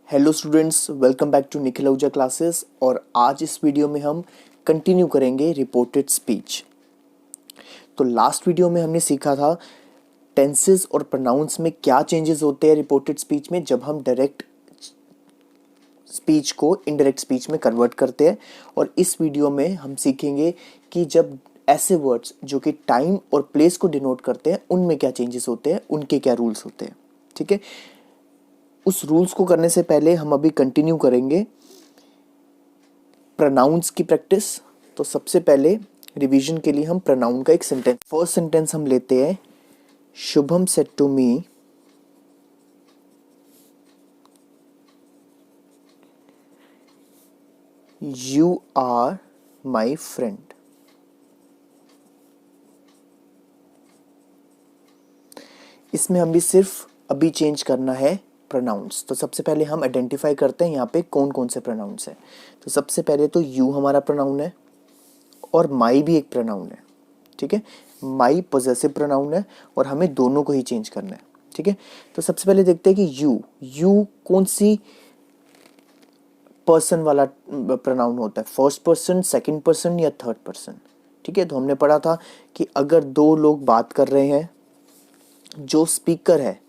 Hello students, welcome back to Nikhil Ahuja classes. और आज इस वीडियो में हम कंटिन्यू करेंगे रिपोर्टेड स्पीच। तो लास्ट वीडियो में हमने सीखा था टेंसेस और प्रोनाउंस में क्या चेंजेस होते हैं रिपोर्टेड स्पीच में जब हम डायरेक्ट स्पीच को इनडायरेक्ट स्पीच में कन्वर्ट करते हैं। और इस वीडियो में हम सीखेंगे कि जब ऐसे वर्ड्स जो कि टाइम और प्लेस को डिनोट करते हैं उनमें क्या चेंजेस होते हैं, उनके क्या रूल्स होते हैं। ठीक है, उस रूल्स को करने से पहले हम अभी कंटिन्यू करेंगे प्रोनाउंस की प्रैक्टिस। तो सबसे पहले रिवीजन के लिए हम प्रोनाउन का एक सेंटेंस, फर्स्ट सेंटेंस हम लेते हैं। Shubham said to me you are my friend. इसमें हम भी सिर्फ अभी चेंज करना है प्रोनाउंस। तो सबसे पहले हम आइडेंटिफाई करते हैं यहाँ पे कौन कौन से प्रोनाउंस हैं। तो सबसे पहले तो यू हमारा प्रोनाउन है और माई भी एक प्रोनाउन है। ठीक है, माई पॉजेसिव प्रोनाउन है और हमें दोनों को ही चेंज करना है। ठीक है, तो सबसे पहले देखते हैं कि यू कौन सी पर्सन वाला प्रोनाउन होता है, फर्स्ट पर्सन, सेकंड पर्सन या थर्ड पर्सन। ठीक है, तो हमने पढ़ा था कि अगर दो लोग बात कर रहे हैं, जो स्पीकर है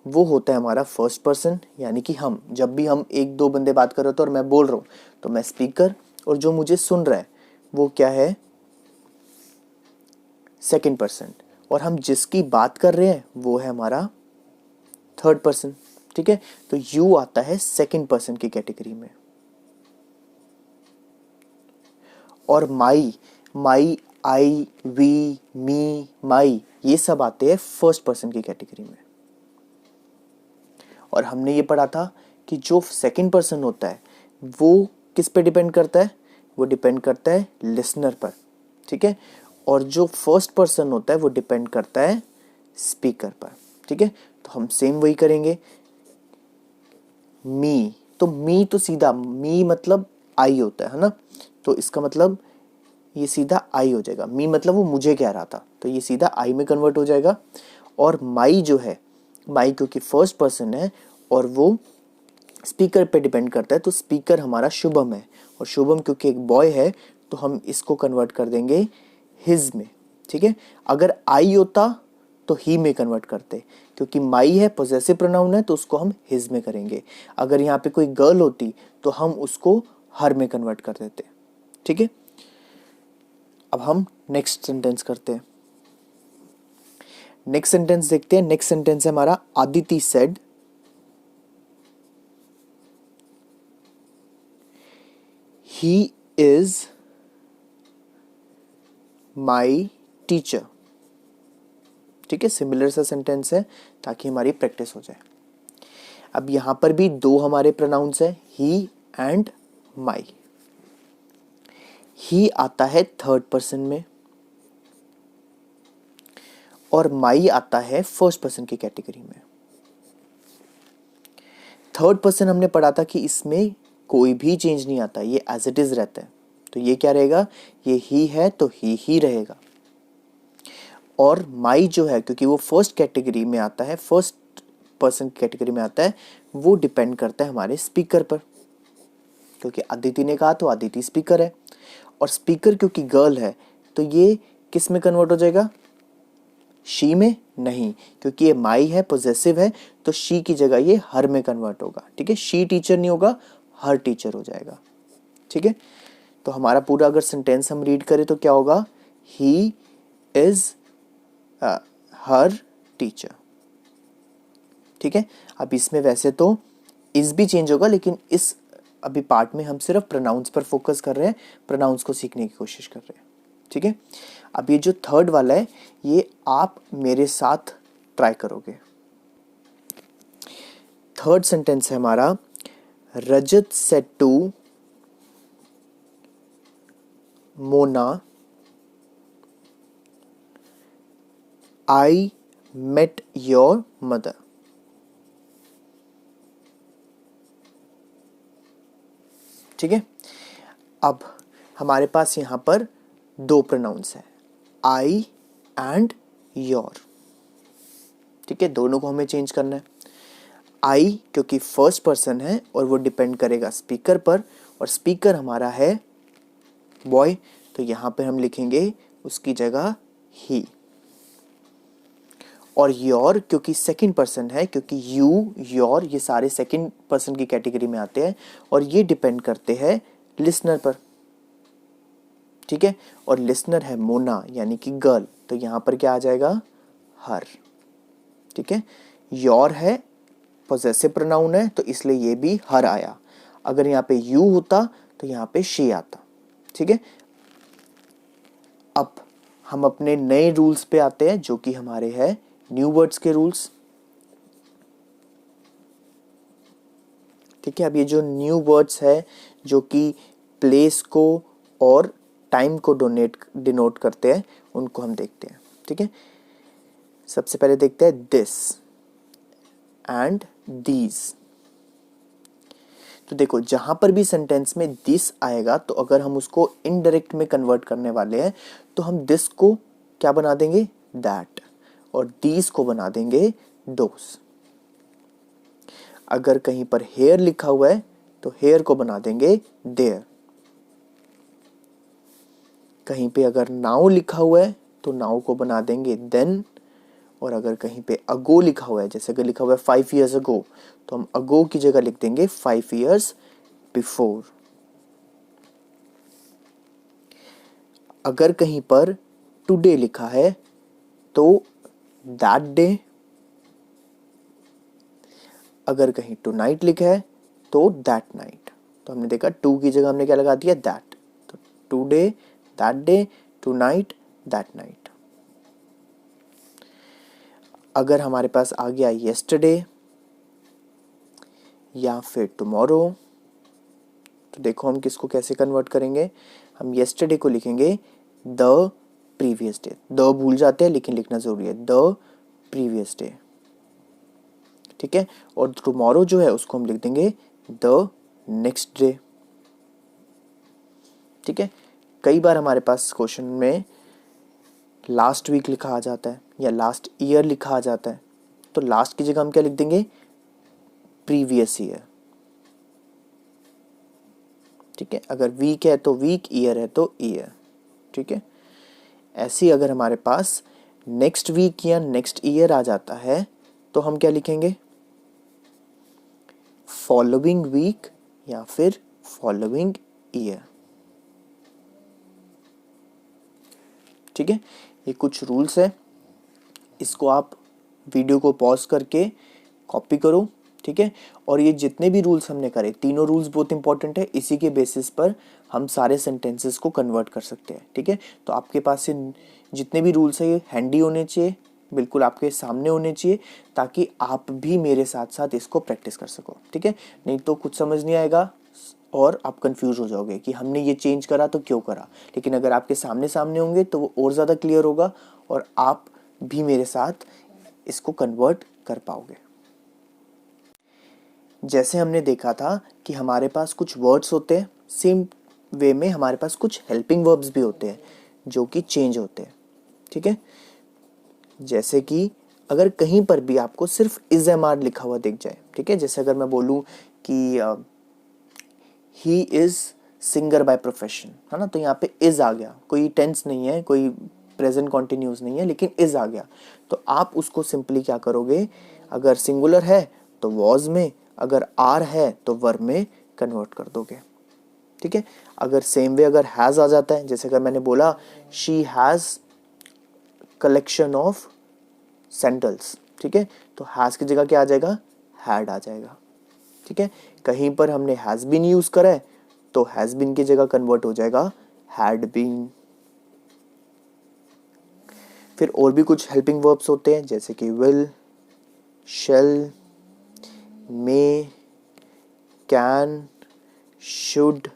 वो होता है हमारा फर्स्ट पर्सन, यानी कि हम जब भी हम एक दो बंदे बात कर रहे हो और मैं बोल रहा हूँ तो मैं स्पीकर, और जो मुझे सुन रहा है वो क्या है, सेकंड पर्सन, और हम जिसकी बात कर रहे हैं वो है हमारा थर्ड पर्सन। ठीक है, तो यू आता है सेकंड पर्सन की कैटेगरी में। और माई, आई, वी, मी, माई, ये सब आते हैं फर्स्ट पर्सन की कैटेगरी में। और हमने ये पढ़ा था कि जो सेकंड पर्सन होता है वो किस पे डिपेंड करता है, वो डिपेंड करता है लिसनर पर। ठीक है, और जो फर्स्ट पर्सन होता है वो डिपेंड करता है स्पीकर पर। ठीक है, तो हम सेम वही करेंगे। मी तो सीधा मी मतलब आई होता है ना, तो इसका मतलब ये सीधा आई हो जाएगा। मी मतलब वो मुझे कह रहा था, तो ये सीधा आई में कन्वर्ट हो जाएगा। और माई जो है, माई क्योंकि फर्स्ट पर्सन है और वो स्पीकर पे डिपेंड करता है, तो स्पीकर हमारा शुभम है, और शुभम क्योंकि एक बॉय है तो हम इसको कन्वर्ट कर देंगे हिज में। ठीक है, अगर आई होता तो ही में कन्वर्ट करते, क्योंकि माई है, पॉजेसिव प्रोनाउन है, तो उसको हम हिज में करेंगे। अगर यहाँ पे कोई गर्ल होती तो हम उसको हर में कन्वर्ट कर देते। ठीक है, अब हम नेक्स्ट सेंटेंस करते हैं। नेक्स्ट सेंटेंस देखते हैं। नेक्स्ट सेंटेंस है हमारा Aditi said he is my teacher. ठीक है, सिमिलर सा सेंटेंस है ताकि हमारी प्रैक्टिस हो जाए। अब यहां पर भी दो हमारे प्रोनाउंस है, ही एंड माई। ही आता है थर्ड पर्सन में और माई आता है फर्स्ट पर्सन की कैटेगरी में। थर्ड पर्सन हमने पढ़ा था कि इसमें कोई भी चेंज नहीं आता, ये एज इट इज रहता है। तो ये क्या रहेगा, ये ही है तो ही रहेगा। और माई जो है, क्योंकि वो फर्स्ट कैटेगरी में आता है, फर्स्ट पर्सन कैटेगरी में आता है, वो डिपेंड करता है हमारे स्पीकर पर। क्योंकि अदिति ने कहा तो अदिति स्पीकर है, और स्पीकर क्योंकि गर्ल है तो ये किस में कन्वर्ट हो जाएगा, शी में नहीं, क्योंकि ये माई है, पॉजेसिव है, तो शी की जगह ये हर में कन्वर्ट होगा। ठीक है, शी टीचर नहीं होगा, हर टीचर हो जाएगा। ठीक है, तो हमारा पूरा अगर सेंटेंस हम रीड करें तो क्या होगा, ही इज हर टीचर। ठीक है, अब इसमें वैसे तो इस भी चेंज होगा, लेकिन इस अभी पार्ट में हम सिर्फ प्रोनाउंस पर फोकस कर रहे हैं, प्रोनाउंस को सीखने की कोशिश कर रहे हैं। ठीक है, अब ये जो थर्ड वाला है ये आप मेरे साथ ट्राई करोगे। थर्ड सेंटेंस है हमारा, Rajat said to Mona I met your mother. ठीक है, अब हमारे पास यहां पर दो प्रोनाउंस है, आई एंड योर। ठीक है, दोनों को हमें चेंज करना है। आई क्योंकि फर्स्ट पर्सन है और वो डिपेंड करेगा स्पीकर पर, और स्पीकर हमारा है बॉय, तो यहाँ पे हम लिखेंगे उसकी जगह ही। और योर क्योंकि सेकंड पर्सन है, क्योंकि यू योर ये सारे सेकंड पर्सन की कैटेगरी में आते हैं और ये डिपेंड करते हैं लिसनर पर, ठीक है। और लिसनर है मोना यानी कि गर्ल, तो यहाँ पर क्या आ जाएगा, हर, ठीक है। योर है पोजेसिव प्रोनाउन है तो इसलिए ये भी हर आया। अगर यहाँ पे यू होता तो यहाँ पे शी आता, ठीक है। अब हम अपने नए रूल्स पे आते हैं जो कि हमारे हैं न्यू वर्ड्स के रूल्स, ठीक है। अब ये जो न्यू वर्ड्स है जो कि प्लेस को और टाइम को डिनोट करते हैं उनको हम देखते हैं, ठीक है। सबसे पहले देखते हैं दिस एंड दीज। तो देखो जहां पर भी सेंटेंस में दिस आएगा तो अगर हम उसको इनडायरेक्ट में कन्वर्ट करने वाले हैं तो हम दिस को क्या बना देंगे, दैट, और दीज को बना देंगे दोस। अगर कहीं पर हेयर लिखा हुआ है तो हेयर को बना देंगे देयर। कहीं पे अगर नाउ लिखा हुआ है तो नाउ को बना देंगे देन, और अगर कहीं पे अगो लिखा हुआ है, जैसे अगर लिखा हुआ है 5 years अगो, तो हम अगो की जगह लिख देंगे 5 years बिफोर। अगर कहीं पर टुडे लिखा है तो दैट डे, अगर कहीं टू नाइट लिखा है तो दैट नाइट। तो हमने देखा टू की जगह हमने क्या लगा दिया, दैट, तो today, that day, tonight, that night. अगर हमारे पास आ गया येस्टरडे या फिर टुमारो, तो देखो हम किसको कैसे कन्वर्ट करेंगे। हम येस्टरडे को लिखेंगे द प्रीवियस डे, द भूल जाते हैं लेकिन लिखना जरूरी है, द प्रीवियस डे, ठीक है। और टुमारो जो है उसको हम लिख देंगे द नेक्स्ट डे, ठीक है। कई बार हमारे पास क्वेश्चन में लास्ट वीक लिखा आ जाता है या लास्ट ईयर लिखा आ जाता है, तो लास्ट की जगह हम क्या लिख देंगे, प्रीवियस ईयर, ठीक है। अगर वीक है तो वीक, ईयर है तो ईयर, ठीक है। ऐसे अगर हमारे पास नेक्स्ट वीक या नेक्स्ट ईयर आ जाता है तो हम क्या लिखेंगे, फॉलोइंग वीक या फिर फॉलोइंग ईयर, ठीक है। ये कुछ रूल्स है, इसको आप वीडियो को पॉज करके कॉपी करो, ठीक है। और ये जितने भी रूल्स हमने करे, तीनों रूल्स बहुत इंपॉर्टेंट है, इसी के बेसिस पर हम सारे सेंटेंसेस को कन्वर्ट कर सकते हैं, ठीक है। तो आपके पास से जितने भी रूल्स है ये हैंडी होने चाहिए, बिल्कुल आपके सामने होने चाहिए, ताकि आप भी मेरे साथ साथ इसको प्रैक्टिस कर सको, ठीक है। नहीं तो कुछ समझ नहीं आएगा और आप कंफ्यूज हो जाओगे कि हमने ये चेंज करा तो क्यों करा। लेकिन अगर आपके सामने सामने होंगे तो वो और ज़्यादा क्लियर होगा और आप भी मेरे साथ इसको कन्वर्ट कर पाओगे। जैसे हमने देखा था कि हमारे पास कुछ वर्ड्स होते हैं, सेम वे में हमारे पास कुछ हेल्पिंग वर्ब्स भी होते हैं जो कि चेंज होते हैं, ठीक है। जैसे कि अगर कहीं पर भी आपको सिर्फ इज एम आर लिखा हुआ दिख जाए, ठीक है। जैसे अगर मैं बोलूँ कि he is singer by profession, है ना, तो यहाँ पे इज आ गया, कोई टेंस नहीं है, कोई प्रेजेंट कॉन्टिन्यूस नहीं है, लेकिन इज आ गया, तो आप उसको सिंपली क्या करोगे, अगर सिंगुलर है तो वॉज में, अगर आर है तो वर में कन्वर्ट कर दोगे, ठीक है। अगर सेम वे अगर हैज़ आ जाता है, जैसे अगर मैंने बोला she has collection of sandals, ठीक है, तो हैज़ की जगह क्या आ जाएगा, हैड आ जाएगा, ठीक है। कहीं पर हमने हैज़ बीन यूज करा है तो हैज़ बीन की जगह कन्वर्ट हो जाएगा हैड बीन। फिर और भी कुछ हेल्पिंग वर्ब्स होते हैं जैसे कि will, shall, may, can, should,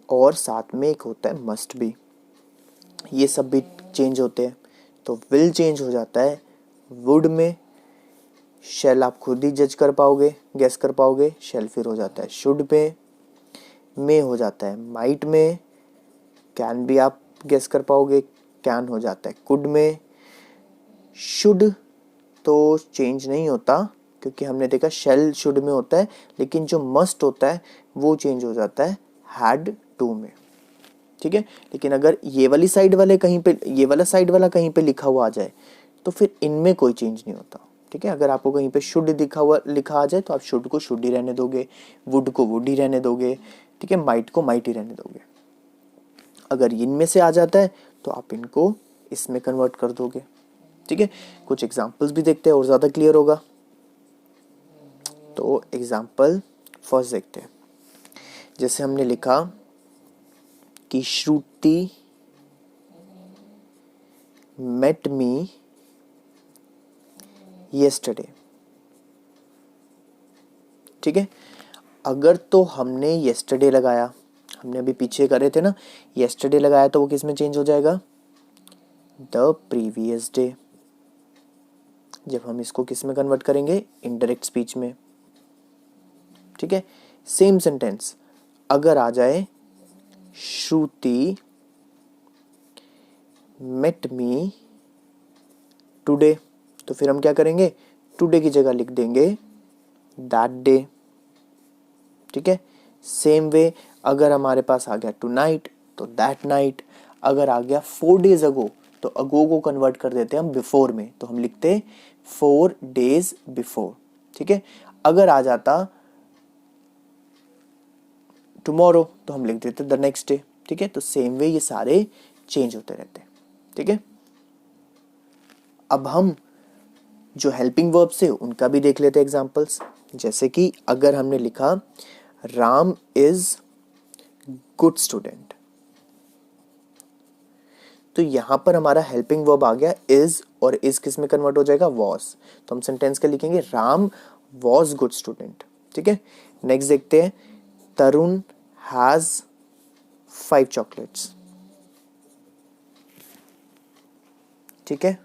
और साथ में एक होता है मस्ट बी। ये सब भी चेंज होते हैं, तो विल चेंज हो जाता है वुड में, शेल आप खुद ही जज कर पाओगे, गेस कर पाओगे, शेल फिर हो जाता है शुड पे, में हो जाता है माइट में, कैन भी आप गेस कर पाओगे, कैन हो जाता है कुड में, शुड तो चेंज नहीं होता, क्योंकि हमने देखा शेल शुड में होता है, लेकिन जो मस्ट होता है वो चेंज हो जाता है हैड टू में, ठीक है। लेकिन अगर ये वाली साइड वाले कहीं पे, ये वाला साइड वाला कहीं पे लिखा हुआ आ जाए तो फिर इनमें कोई चेंज नहीं होता, ठीक है। अगर आपको कहीं पे शुड लिखा आ जाए तो आप शुड को शुड ही रहने दोगे, वुड को वुड ही रहने दोगे, ठीक है, माइट को माइट ही रहने दोगे। अगर इनमें से आ जाता है तो आप इनको इसमें कन्वर्ट कर दोगे, ठीक है। कुछ एग्जांपल्स भी देखते हैं और ज़्यादा क्लियर होगा। तो एग्जांपल फर्स्ट देखते हैं। जैसे हमने लिखा कि श्रुति met me yesterday, ठीक है। अगर तो हमने yesterday लगाया, हमने अभी पीछे करे थे ना, yesterday लगाया तो वो किस में चेंज हो जाएगा, the previous day। जब हम इसको किस में कन्वर्ट करेंगे, इनडायरेक्ट स्पीच में, ठीक है। सेम सेंटेंस अगर आ जाए श्रुति met me today, तो फिर हम क्या करेंगे, टुडे की जगह लिख देंगे that day, ठीक है। सेम वे अगर हमारे पास आ गया tonight तो that night, अगर आ गया 4 days ago तो ago को कन्वर्ट कर देते हैं हम before में, तो हम लिखते 4 days before, ठीक है। अगर आ जाता tomorrow तो हम लिख देते the next day, ठीक है। तो सेम वे ये सारे चेंज होते रहते हैं, ठीक है। अब हम जो हेल्पिंग वर्ब्स है उनका भी देख लेते हैं एग्जांपल्स। जैसे कि अगर हमने लिखा राम इज गुड स्टूडेंट, तो यहां पर हमारा हेल्पिंग वर्ब आ गया इज, और इज किस में कन्वर्ट हो जाएगा, वॉज। तो हम सेंटेंस का लिखेंगे राम वॉज गुड स्टूडेंट, ठीक है। नेक्स्ट देखते हैं, तरुण हैज 5 चॉकलेट्स, ठीक है।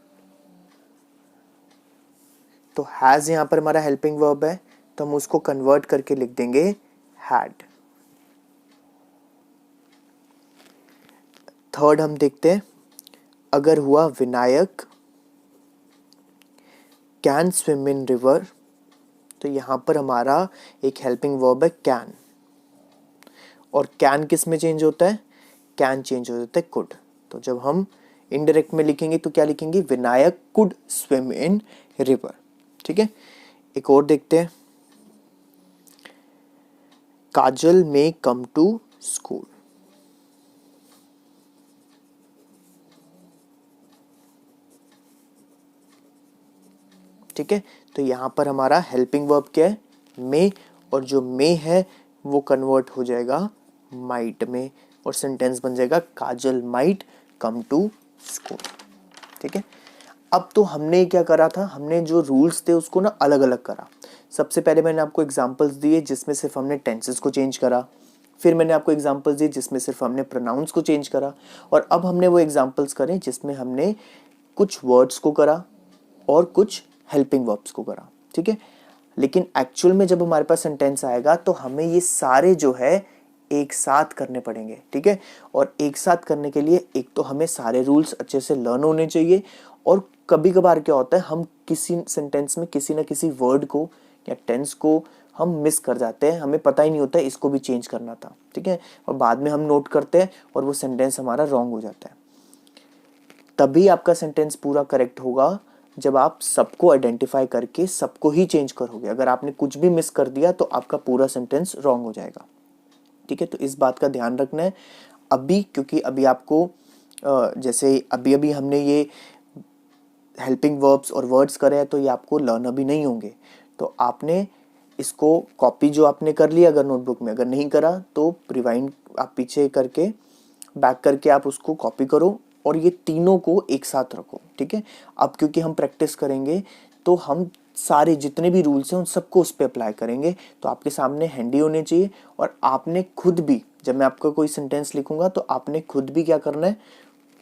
तो हैज यहां पर हमारा हेल्पिंग वर्ब है, तो हम उसको कन्वर्ट करके लिख देंगे हैड। थर्ड हम देखते हैं, अगर हुआ Vinayak can swim in river, तो यहां पर हमारा एक हेल्पिंग वर्ब है कैन, और कैन किस में चेंज होता है, कैन चेंज हो जाता है कुड। तो जब हम इनडायरेक्ट में लिखेंगे तो क्या लिखेंगे, Vinayak could swim in river, ठीक है। एक और देखते हैं, काजल में कम टू स्कूल, ठीक है। तो यहां पर हमारा हेल्पिंग वर्ब क्या है, मे, और जो मे है वो कन्वर्ट हो जाएगा माइट में, और सेंटेंस बन जाएगा काजल माइट कम टू स्कूल, ठीक है। अब तो हमने क्या करा था, हमने जो रूल्स थे उसको ना अलग अलग करा। सबसे पहले मैंने आपको एग्जांपल्स दिए जिसमें सिर्फ हमने टेंसेस को चेंज करा, फिर मैंने आपको एग्जांपल्स दिए जिसमें सिर्फ हमने प्रोनाउंस को चेंज करा, और अब हमने वो एग्जांपल्स करे जिसमें हमने कुछ वर्ड्स को करा और कुछ हेल्पिंग वर्ब्स को करा, ठीक है। लेकिन एक्चुअल में जब हमारे पास सेंटेंस आएगा तो हमें ये सारे जो है एक साथ करने पड़ेंगे, ठीक है। और एक साथ करने के लिए एक तो हमें सारे रूल्स अच्छे से लर्न होने चाहिए, और कभी कभार क्या होता है हम किसी सेंटेंस में किसी ना किसी वर्ड को या टेंस को हम मिस कर जाते हैं, हमें पता ही नहीं होता है इसको भी चेंज करना था, ठीक है। और बाद में हम नोट करते हैं और वो सेंटेंस हमारा रॉन्ग हो जाता है। तभी आपका सेंटेंस पूरा करेक्ट होगा जब आप सबको आइडेंटिफाई करके सबको ही चेंज करोगे। अगर आपने कुछ भी मिस कर दिया तो आपका पूरा सेंटेंस रॉन्ग हो जाएगा, ठीक है। तो इस बात का ध्यान रखना है अभी, क्योंकि अभी आपको जैसे अभी अभी हमने ये हेल्पिंग वर्ब्स और वर्ड्स करे हैं तो ये आपको लर्न अभी नहीं होंगे। तो आपने इसको कॉपी जो आपने कर लिया अगर नोटबुक में, अगर नहीं करा तो रिवाइंड आप पीछे करके बैक करके आप उसको कॉपी करो और ये तीनों को एक साथ रखो, ठीक है। अब क्योंकि हम प्रैक्टिस करेंगे तो हम सारे जितने भी रूल्स हैं उन सबको उस पर अप्लाई करेंगे, तो आपके सामने हैंडी होने चाहिए। और आपने खुद भी, जब मैं आपका कोई सेंटेंस लिखूंगा तो आपने खुद भी क्या करना है,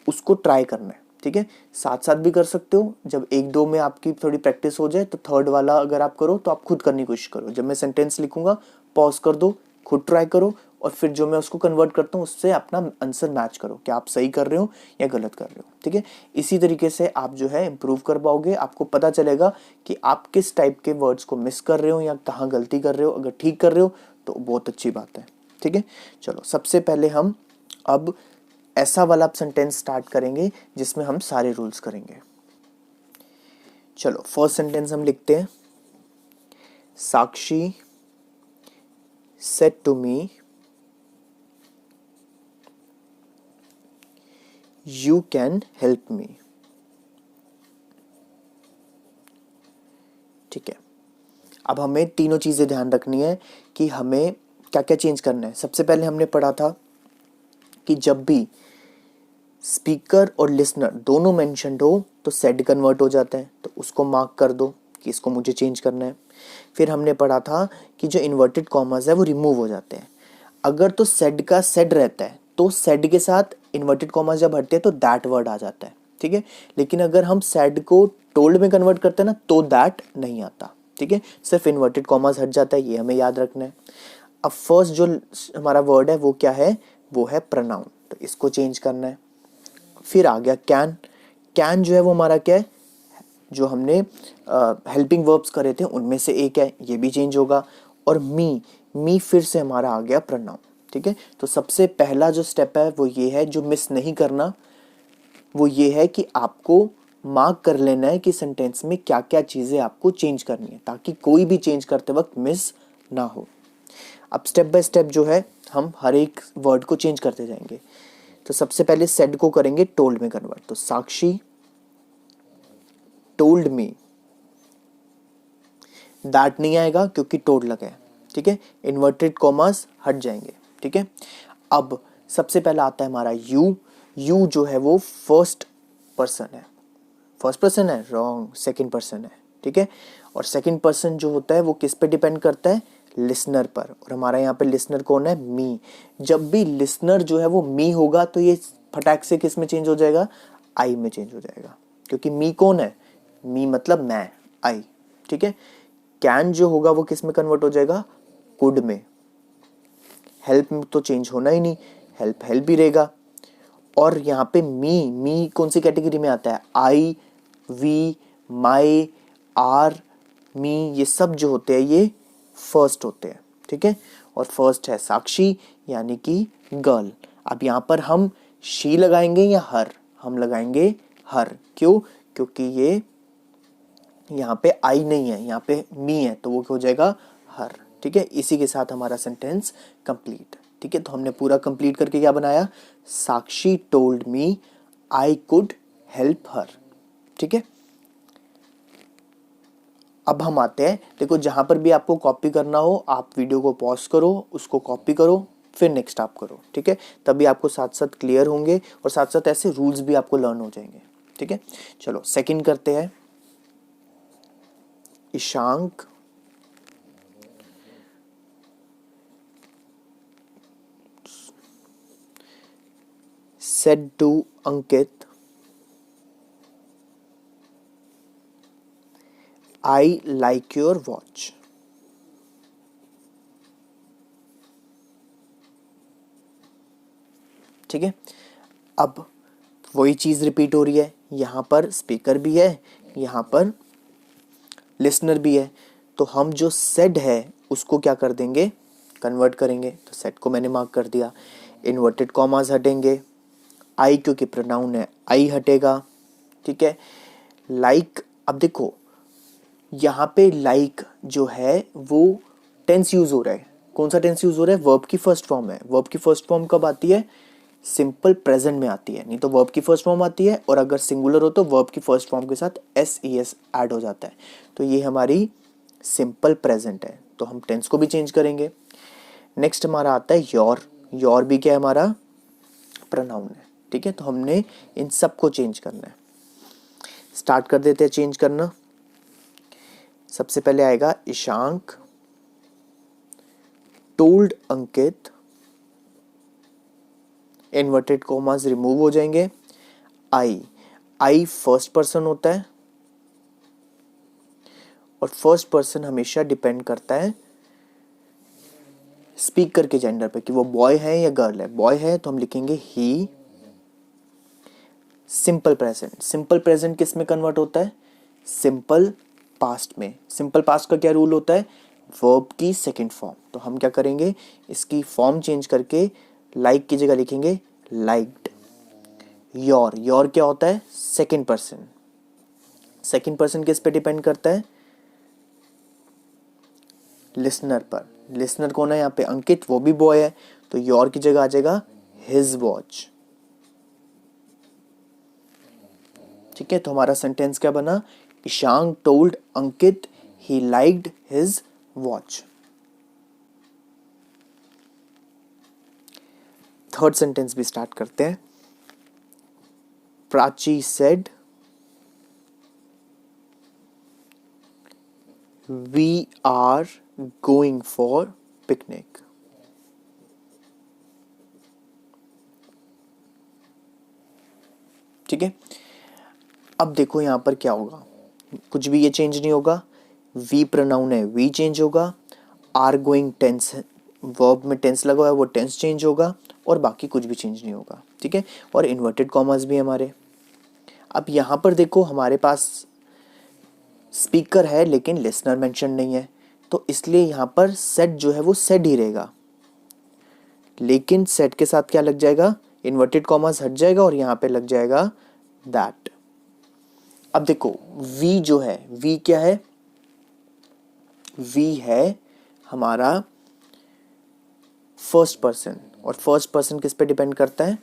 उसको ट्राई करना है, ठीक है। साथ साथ भी कर सकते हो, जब 1-2 में आपकी थोड़ी प्रैक्टिस हो जाए तो थर्ड वाला अगर आप करो तो आप खुद करने की कोशिश करो। जब मैं सेंटेंस लिखूंगा पॉज कर दो, खुद ट्राई करो और फिर जो मैं उसको कन्वर्ट करता हूँ उससे अपना आंसर मैच करो कि आप सही कर रहे हो या गलत कर रहे हो। ठीक है, इसी तरीके से आप जो है इम्प्रूव कर पाओगे। आपको पता चलेगा कि आप किस टाइप के वर्ड्स को मिस कर रहे हो या कहाँ गलती कर रहे हो। अगर ठीक कर रहे हो तो बहुत अच्छी बात है। ठीक है, चलो सबसे पहले हम अब ऐसा वाला सेंटेंस स्टार्ट करेंगे जिसमें हम सारे रूल्स करेंगे। चलो फर्स्ट सेंटेंस हम लिखते हैं, साक्षी said to me, you can help me। ठीक है, अब हमें तीनों चीजें ध्यान रखनी है कि हमें क्या क्या चेंज करना है। सबसे पहले हमने पढ़ा था कि जब भी स्पीकर और लिसनर दोनों मेंशन्ड हो तो सेड कन्वर्ट हो जाता है, तो उसको मार्क कर दो कि इसको मुझे चेंज करना है। फिर हमने पढ़ा था कि जो इन्वर्टेड कॉमास है वो रिमूव हो जाते हैं। अगर तो सेड का सेड रहता है तो सेड के साथ इन्वर्टेड कॉमास जब हटते हैं तो दैट वर्ड आ जाता है। ठीक है, लेकिन अगर हम सेड को टोल्ड में कन्वर्ट करते हैं ना तो दैट नहीं आता। ठीक है, सिर्फ इन्वर्टेड कॉमास हट जाता है, ये हमें याद रखना है। अब फर्स्ट जो हमारा वर्ड है वो क्या है, वो है प्रोनाउन, तो इसको चेंज करना है। फिर आ गया कैन। कैन जो है वो हमारा क्या है, जो हमने हेल्पिंग वर्ब्स करे थे उनमें से एक है, ये भी चेंज होगा। और मी फिर से हमारा आ गया प्रोनाउन। ठीक है, तो सबसे पहला जो स्टेप है वो ये है, जो मिस नहीं करना, वो ये है कि आपको मार्क कर लेना है कि सेंटेंस में क्या क्या चीज़ें आपको चेंज करनी है, ताकि कोई भी चेंज करते वक्त मिस ना हो। अब स्टेप बाय स्टेप जो है हम हर एक वर्ड को चेंज करते जाएंगे। तो सबसे पहले सेड को करेंगे टोल्ड में कन्वर्ट, तो साक्षी टोल्ड मी, दैट नहीं आएगा क्योंकि टोल्ड लगा है। ठीक है, इन्वर्टेड कॉमास हट जाएंगे। ठीक है, अब सबसे पहला आता है हमारा यू। यू जो है वो फर्स्ट पर्सन है, फर्स्ट पर्सन है, रॉन्ग, सेकंड पर्सन है। ठीक है, और सेकंड पर्सन जो होता है वो किस पे डिपेंड करता है, लिसनर पर। और हमारा यहाँ पे लिसनर कौन है, मी। जब भी लिसनर जो है वो मी होगा तो ये फटाक से किस में चेंज हो जाएगा, आई में चेंज हो जाएगा, क्योंकि मी कौन है, मी मतलब मैं, आई। ठीक है, कैन जो होगा वो किस में कन्वर्ट हो जाएगा, कुड में। हेल्प में तो चेंज होना ही नहीं, हेल्प हेल्प ही रहेगा। और यहाँ पे मी कौन सी कैटेगरी में आता है, आई, वी, माई, आर, मी, ये सब जो होते हैं ये फर्स्ट होते हैं। ठीक है, और फर्स्ट है साक्षी यानी कि गर्ल। अब यहाँ पर हम शी लगाएंगे या हर, हम लगाएंगे हर। क्यों, क्योंकि ये यहाँ पे आई नहीं है, यहाँ पे मी है, तो वो हो जाएगा हर। ठीक है, इसी के साथ हमारा सेंटेंस कंप्लीट। ठीक है, तो हमने पूरा कंप्लीट करके क्या बनाया, Sakshi told me I could help her. ठीक है, अब हम आते हैं, देखो जहां पर भी आपको कॉपी करना हो आप वीडियो को पॉज करो, उसको कॉपी करो, फिर नेक्स्ट आप करो। ठीक है, तभी आपको साथ साथ क्लियर होंगे और साथ साथ ऐसे रूल्स भी आपको लर्न हो जाएंगे। ठीक है, चलो सेकंड करते हैं। Ishank said to Ankit, I like your watch। ठीक है, अब वही चीज रिपीट हो रही है, यहां पर स्पीकर भी है, यहां पर लिसनर भी है, तो हम जो सेड है उसको क्या कर देंगे, कन्वर्ट करेंगे। तो सेड को मैंने मार्क कर दिया, इन्वर्टेड कॉमास हटेंगे, आई क्योंकि प्रोनाउन है आई हटेगा। ठीक है, लाइक, अब देखो यहाँ पे लाइक जो है वो टेंस यूज हो रहा है, कौन सा टेंस यूज हो रहा है, वर्ब की फर्स्ट फॉर्म है। वर्ब की फर्स्ट फॉर्म कब आती है, सिंपल प्रेजेंट में आती है, नहीं तो वर्ब की फर्स्ट फॉर्म आती है, और अगर सिंगुलर हो तो वर्ब की फर्स्ट फॉर्म के साथ एस ई एस ऐड हो जाता है। तो ये हमारी सिंपल प्रेजेंट है, तो हम टेंस को भी चेंज करेंगे। नेक्स्ट हमारा आता है योर। योर भी क्या है, हमारा प्रोनाउन है। ठीक है, तो हमने इन सब को चेंज करना है। स्टार्ट कर देते हैं चेंज करना। सबसे पहले आएगा ईशांक टोल्ड अंकित, इन्वर्टेड कोमास रिमूव हो जाएंगे। आई फर्स्ट पर्सन होता है और फर्स्ट पर्सन हमेशा डिपेंड करता है स्पीकर के जेंडर पे कि वो बॉय है या गर्ल है। बॉय है तो हम लिखेंगे ही। सिंपल प्रेजेंट, सिंपल प्रेजेंट किस में कन्वर्ट होता है? सिंपल पास्ट में। सिंपल पास्ट का क्या रूल होता है? वर्ब की सेकंड फॉर्म। तो हम क्या करेंगे, इसकी फॉर्म चेंज करके लाइक की जगह लिखेंगे लाइक्ड। योर क्या होता है? Second person. सेकंड पर्सन किस पे डिपेंड करता है? लिसनर पर। लिसनर कौन है यहाँ पे? अंकित, वो भी बॉय है, तो योर की जगह आ जाएगा हिज वॉच। ठीक है, तो हमारा सेंटेंस क्या बना? Ishank told Ankit he liked his watch. Third sentence भी स्टार्ट करते हैं। Prachi said we are going for picnic. ठीक है, अब देखो यहां पर क्या होगा, कुछ भी ये चेंज नहीं होगा। वी प्रोनाउन है, वी चेंज होगा। आर गोइंग टेंस, वर्ब में टेंस लगा हुआ है, वो टेंस चेंज होगा, और बाकी कुछ भी चेंज नहीं होगा। ठीक है, और इन्वर्टेड कॉमास भी हमारे। अब यहां पर देखो हमारे पास स्पीकर है लेकिन लिसनर मेंशन नहीं है, तो इसलिए यहां पर सेड जो है वो सेड ही रहेगा, लेकिन सेड के साथ क्या लग जाएगा? इन्वर्टेड कॉमास हट जाएगा और यहां पे लग जाएगा दैट। अब देखो वी जो है, वी क्या है? वी है हमारा फर्स्ट पर्सन, और फर्स्ट पर्सन किस पे डिपेंड करता है?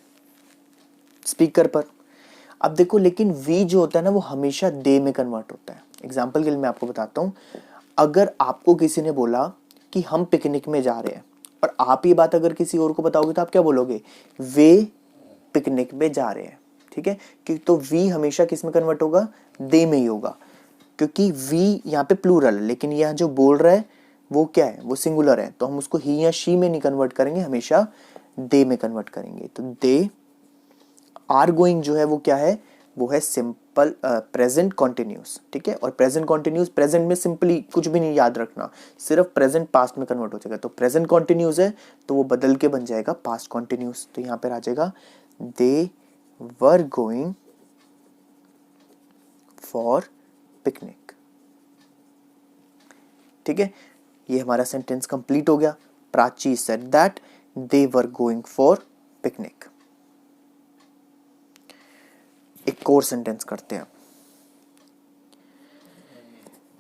स्पीकर पर। अब देखो लेकिन वी जो होता है ना वो हमेशा दे में कन्वर्ट होता है। एग्जाम्पल के लिए मैं आपको बताता हूं, अगर आपको किसी ने बोला कि हम पिकनिक में जा रहे हैं, और आप ये बात अगर किसी और को बताओगे तो आप क्या बोलोगे? वे पिकनिक में जा रहे हैं। ठीक है, कि तो वी हमेशा किस में कन्वर्ट होगा? दे में ही होगा, क्योंकि वी यहाँ पे प्लूरल है, लेकिन यह जो बोल रहा है वो क्या है? वो सिंगुलर है, तो हम उसको ही या शी में नहीं कन्वर्ट करेंगे, हमेशा दे में कन्वर्ट करेंगे। तो दे आर गोइंग जो है वो क्या है? वो है सिंपल प्रेजेंट कॉन्टिन्यूस। ठीक है, और प्रेजेंट कॉन्टिन्यूस, प्रेजेंट में सिंपली कुछ भी नहीं याद रखना, सिर्फ प्रेजेंट पास्ट में कन्वर्ट हो जाएगा। तो प्रेजेंट कॉन्टिन्यूस है तो वो बदल के बन जाएगा पास्ट कॉन्टिन्यूस। तो यहाँ पर आ जाएगा they were going for picnic. ठीक है, ये हमारा सेंटेंस कंप्लीट हो गया। Prachi said that they were going for picnic. एक और सेंटेंस करते हैं।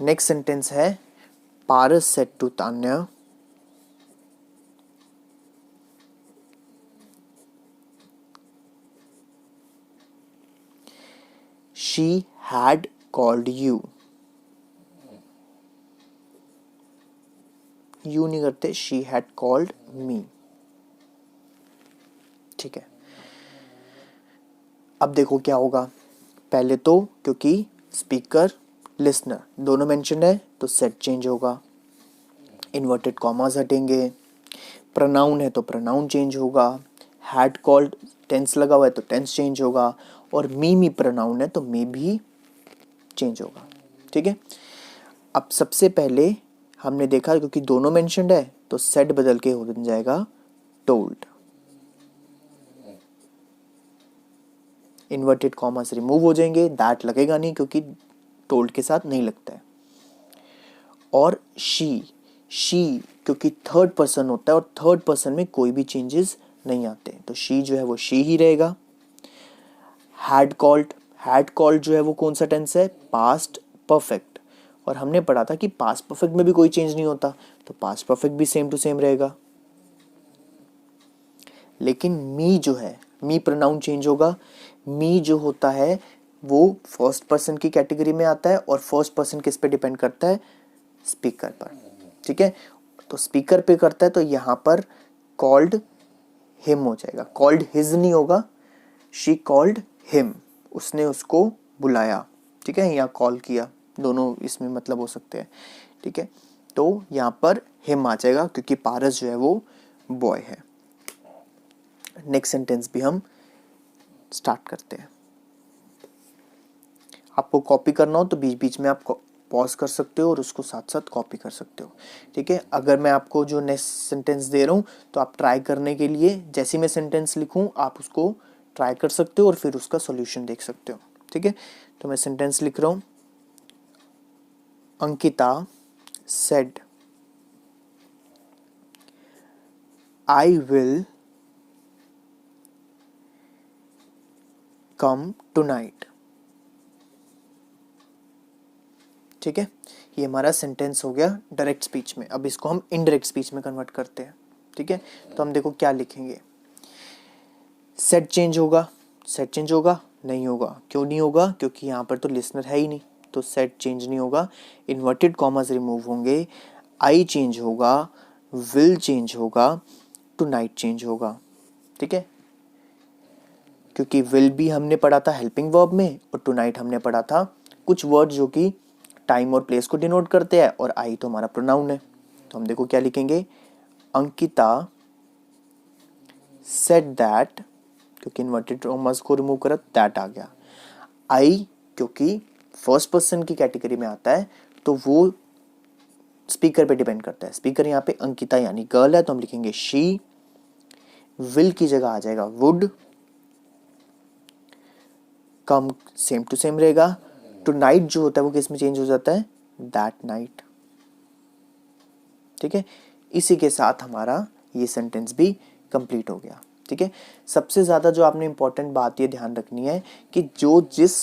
नेक्स्ट सेंटेंस है Paras said to Tanya she had called you. You नहीं करते, शी हैड कॉल्ड मी। ठीक है, अब देखो क्या होगा। पहले तो क्योंकि स्पीकर लिसनर दोनों मेंशन है तो सेट चेंज होगा, इन्वर्टेड कॉमास हटेंगे। प्रोनाउन है तो प्रोनाउन चेंज होगा। हैड कॉल्ड टेंस लगा हुआ है तो टेंस चेंज होगा, और मी प्रोनाउन है तो मी भी चेंज होगा। ठीक है, अब सबसे पहले हमने देखा क्योंकि दोनों मेंशन्ड है तो सेड बदल के हो जाएगा टोल्ड। इन्वर्टेड कॉमास रिमूव हो जाएंगे, दैट लगेगा नहीं क्योंकि टोल्ड के साथ नहीं लगता है। और शी क्योंकि थर्ड पर्सन होता है और थर्ड पर्सन में कोई भी चेंजेस नहीं आते, तो शी जो है वो शी ही रहेगा। हैड कॉल्ड जो है वो कौन सा टेंस है? पास्ट परफेक्ट, और हमने पढ़ा था कि पास्ट परफेक्ट में भी कोई चेंज नहीं होता, तो पास्ट परफेक्ट भी सेम टू सेम रहेगा। लेकिन मी जो है, मी प्रोनाउन चेंज होगा। मी जो होता है वो फर्स्ट पर्सन की कैटेगरी में आता है, और फर्स्ट पर्सन किस पे डिपेंड करता है? स्पीकर पर। ठीक है, तो स्पीकर पे करता है तो यहां पर कॉल्ड हिम हो जाएगा, कॉल्ड हिज नहीं होगा। शी कॉल्ड हिम, उसने उसको बुलाया। ठीक है, या कॉल किया, दोनों इसमें मतलब हो सकते हैं। ठीक है, तो यहां पर हिम आ जाएगा क्योंकि पारस जो है वो बॉय है। नेक्स्ट सेंटेंस भी हम स्टार्ट करते हैं। आपको कॉपी करना हो तो बीच बीच में आप पॉज कर सकते हो और उसको साथ साथ कॉपी कर सकते हो। ठीक है, अगर मैं आपको जो नेक्स्ट सेंटेंस दे रहा हूँ तो आप ट्राई करने के लिए जैसे मैं सेंटेंस लिखूँ आप उसको ट्राई कर सकते हो और फिर उसका सॉल्यूशन देख सकते हो। ठीक है, तो मैं सेंटेंस लिख रहा हूँ, Ankita said I will come tonight. ठीक है, ये हमारा सेंटेंस हो गया डायरेक्ट स्पीच में। अब इसको हम इनडायरेक्ट स्पीच में कन्वर्ट करते हैं। ठीक है, तो हम देखो क्या लिखेंगे। सेट चेंज होगा, सेट चेंज होगा नहीं होगा, क्यों नहीं होगा, क्योंकि यहाँ पर तो लिसनर है ही नहीं, तो सेट चेंज नहीं होगा। इन्वर्टेड कॉमास रिमूव होंगे, आई चेंज होगा, विल चेंज होगा, टू नाइट चेंज होगा। ठीक है, क्योंकि विल भी हमने पढ़ा था हेल्पिंग वर्ब में और टू नाइट हमने पढ़ा था कुछ वर्ड जो कि टाइम और प्लेस को डिनोट करते हैं, और आई तो हमारा प्रोनाउन है। तो हम देखो क्या लिखेंगे, अंकिता सेड दैट, क्योंकि इन्वर्टेड कॉमास को रिमूव करा दैट आ गया। आई क्योंकि फर्स्ट पर्सन की कैटेगरी में आता है तो वो स्पीकर पे डिपेंड करता है। स्पीकर यहाँ पे अंकिता यानी गर्ल है तो हम लिखेंगे शी। विल की जगह आ जाएगा वुड, कम सेम टू सेम रहेगा। टू नाइट जो होता है वो किस में चेंज हो जाता है, दैट नाइट। ठीक है, इसी के साथ हमारा ये सेंटेंस भी कंप्लीट हो गया। ठीक है, सबसे ज़्यादा जो आपने इंपॉर्टेंट बात ये ध्यान रखनी है कि जो जिस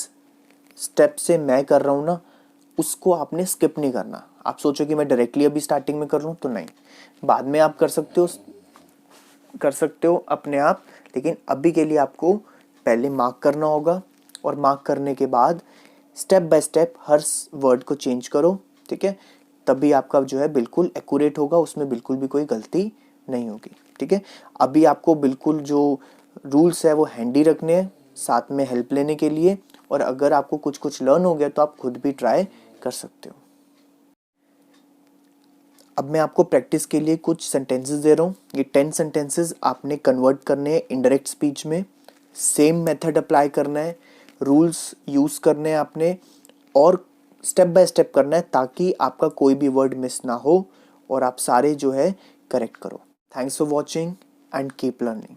स्टेप से मैं कर रहा हूँ ना उसको आपने स्किप नहीं करना। आप सोचो कि मैं डायरेक्टली अभी स्टार्टिंग में कर रहा हूँ, तो नहीं, बाद में आप कर सकते हो अपने आप, लेकिन अभी के लिए आपको पहले मार्क करना होगा और मार्क करने के बाद step by step her word को चेंज करो। ठीक है, तभी आपका जो है बिल्कुल एक्यूरेट होगा, उसमें बिल्कुल भी कोई गलती नहीं होगी। ठीक है, अभी आपको बिल्कुल जो रूल्स है वो हैंडी रखने हैं साथ में हेल्प लेने के लिए, और अगर आपको कुछ कुछ लर्न हो गया तो आप खुद भी ट्राई कर सकते हो। अब मैं आपको प्रैक्टिस के लिए कुछ सेंटेंसेस दे रहा हूँ। ये 10 सेंटेंसेस आपने कन्वर्ट करने हैं इनडायरेक्ट स्पीच में। सेम मेथड अप्लाई करना है, रूल्स यूज़ करने हैं आपने, और स्टेप बाय स्टेप करना है ताकि आपका कोई भी वर्ड मिस ना हो और आप सारे जो है करेक्ट करो। Thanks for watching and keep learning.